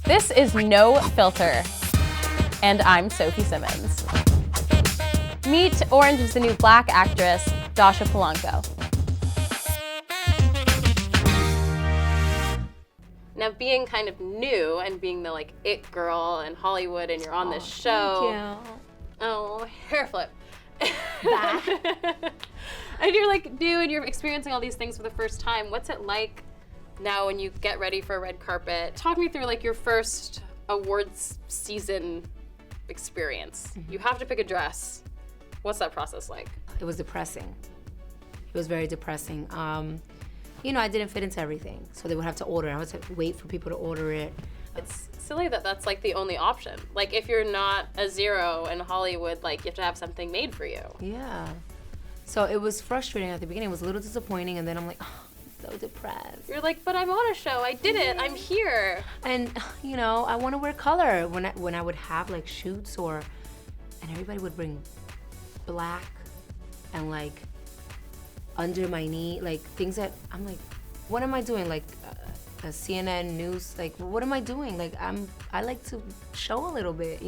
This is No Filter, and I'm Sophie Simmons. Meet Orange is the New Black actress, Dascha Polanco. Now, being kind of new and being the it girl in Hollywood, and you're on this show. Thank you. Oh, hair flip. Bye. And you're new and you're experiencing all these things for the first time. What's it like now when you get ready for a red carpet? Talk me through your first awards season experience. Mm-hmm. You have to pick a dress. What's that process like? It was depressing. It was very depressing. I didn't fit into everything, so they would have to order. I would have to wait for people to order it. It's silly that that's the only option. If you're not a zero in Hollywood, you have to have something made for you. Yeah. So it was frustrating at the beginning. It was a little disappointing, and then I'm so depressed. You're but I'm on a show. I did it. I'm here. And I want to wear color when I would have shoots and everybody would bring black and under my knee, things that I'm what am I doing? A CNN news, what am I doing? I like to show a little bit,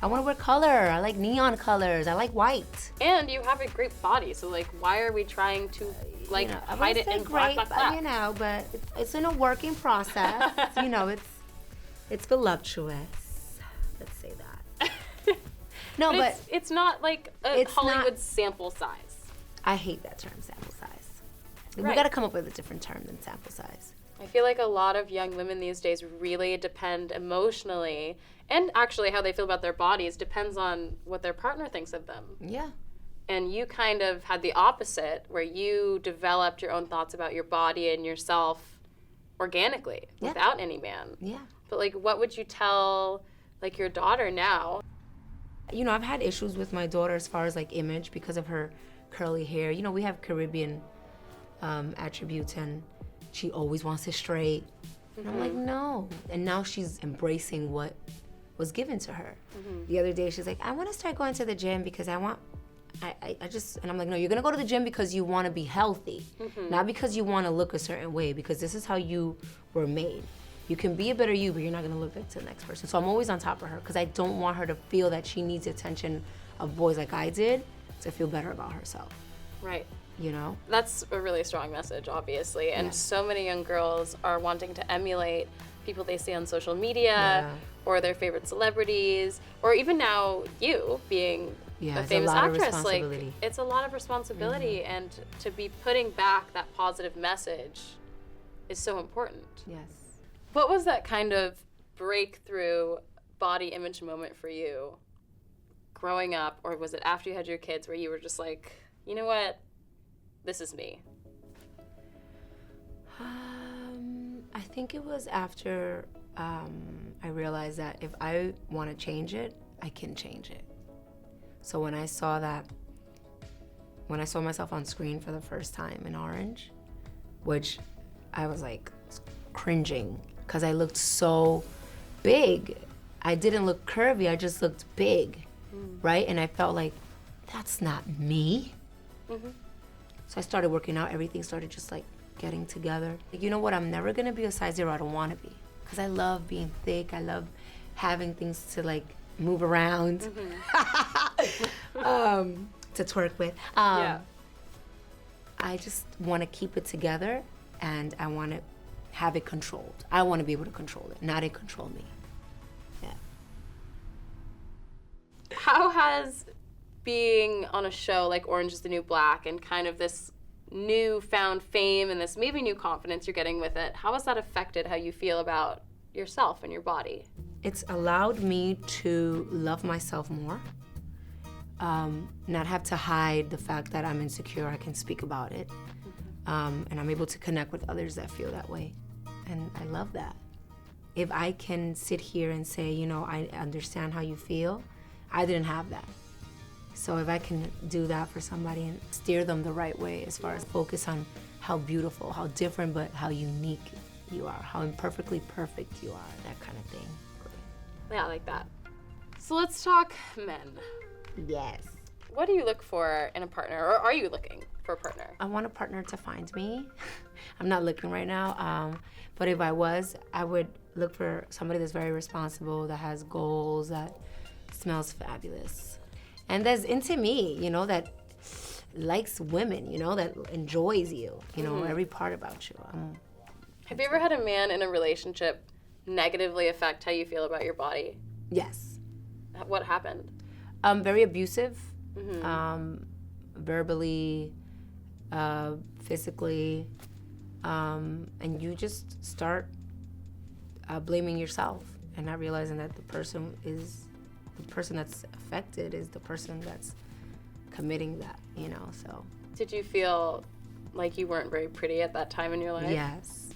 I want to wear color. I like neon colors. I like white. And you have a great body, so why are we trying to hide it in black? But it's in a working process. It's voluptuous. Let's say that. No, but it's not a Hollywood sample size. I hate that term, sample size. Right. We got to come up with a different term than sample size. I feel a lot of young women these days really depend emotionally, and actually how they feel about their bodies depends on what their partner thinks of them. Yeah. And you kind of had the opposite, where you developed your own thoughts about your body and yourself organically, without any man. Yeah. But what would you tell your daughter now? I've had issues with my daughter as far as image because of her curly hair. We have Caribbean attributes, and she always wants it straight. Mm-hmm. And I'm no. And now she's embracing what was given to her. Mm-hmm. The other day she's I want to start going to the gym because I just, and I'm no, you're gonna go to the gym because you want to be healthy, not because you want to look a certain way, because this is how you were made. You can be a better you, but you're not gonna look like the next person. So I'm always on top of her because I don't want her to feel that she needs the attention of boys like I did to feel better about herself. Right. That's a really strong message, obviously. And so many young girls are wanting to emulate people they see on social media or their favorite celebrities, or even now you being a famous actress. It's a lot of responsibility, and to be putting back that positive message is so important. Yes. What was that kind of breakthrough body image moment for you growing up, or was it after you had your kids where you were just you know what? This is me. I think it was after I realized that if I want to change it, I can change it. So when I saw myself on screen for the first time in Orange, which I was cringing because I looked so big. I didn't look curvy, I just looked big, right? And I felt that's not me. Mm-hmm. So I started working out, everything started just getting together. You know what, I'm never gonna be a size 0, I don't wanna be. Because I love being thick, I love having things to move around, to twerk with. I just wanna keep it together, and I wanna have it controlled. I wanna be able to control it, not it control me. Yeah. How has being on a show like Orange is the New Black and kind of this newfound fame and this maybe new confidence you're getting with it, how has that affected how you feel about yourself and your body? It's allowed me to love myself more, not have to hide the fact that I'm insecure. I can speak about it, and I'm able to connect with others that feel that way, and I love that. If I can sit here and say, I understand how you feel, I didn't have that. So if I can do that for somebody and steer them the right way as far as focus on how beautiful, how different, but how unique you are, how imperfectly perfect you are, that kind of thing. Yeah, I like that. So let's talk men. Yes. What do you look for in a partner, or are you looking for a partner? I want a partner to find me. I'm not looking right now, but if I was, I would look for somebody that's very responsible, that has goals, that smells fabulous. And that's into me, you know, that likes women, you know, that enjoys you, you know, every part about you. Have you ever had a man in a relationship negatively affect how you feel about your body? Yes. What happened? Very abusive, verbally, physically, and you just start blaming yourself and not realizing that the person that's affected is the person that's committing that, you know, so. Did you feel like you weren't very pretty at that time in your life? Yes.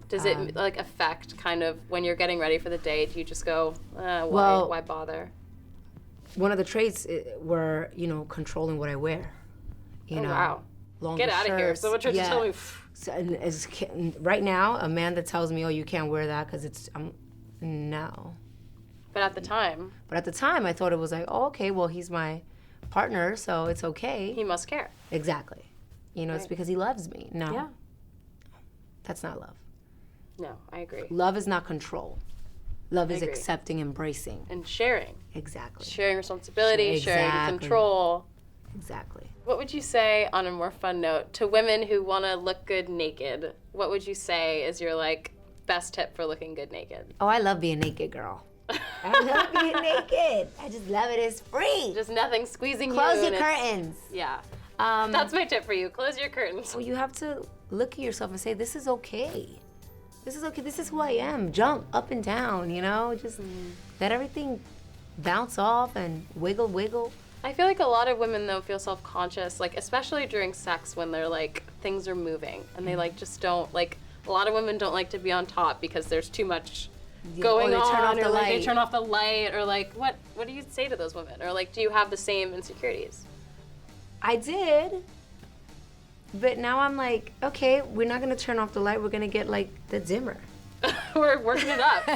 Does it like affect kind of when you're getting ready for the day? Do you just go, why bother? One of the traits were, you know, controlling what I wear. You know, wow. Longer Get out of here. So what you're telling me? So, and right now, a man that tells me, oh, you can't wear that because no. But at the time? But at the time, I thought it was like, oh, okay, well, he's my partner, so it's okay. He must care. Exactly. You know, It's because he loves me. No. Yeah. That's not love. No, I agree. Love is not control. Love is accepting, embracing. And sharing. Exactly. Sharing responsibility, sharing control. Exactly. What would you say, on a more fun note, to women who want to look good naked? What would you say is your, like, best tip for looking good naked? Oh, I love being naked, girl. I love being naked. I just love it. It's free. Just nothing squeezing Close you. your curtains. Yeah. That's my tip for you. Close your curtains. Well, you have to look at yourself and say, this is okay. This is okay. This is who I am. Jump up and down, you know? Just let everything bounce off and wiggle. I feel like a lot of women, though, feel self-conscious, like, especially during sex when they're, like, things are moving. And they, like, just don't, like, a lot of women don't like to be on top because there's too much going on. Turn off the light. Like, they turn off the light. Or, like, what do you say to those women? Or, like, do you have the same insecurities? I did. But now I'm like, okay, we're not going to turn off the light. We're going to get, like, the dimmer. We're working it up.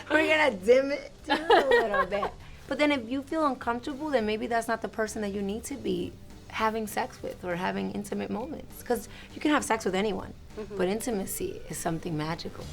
We're going to dim it down a little bit. But then if you feel uncomfortable, then maybe that's not the person that you need to be having sex with or having intimate moments. Because you can have sex with anyone, but intimacy is something magical.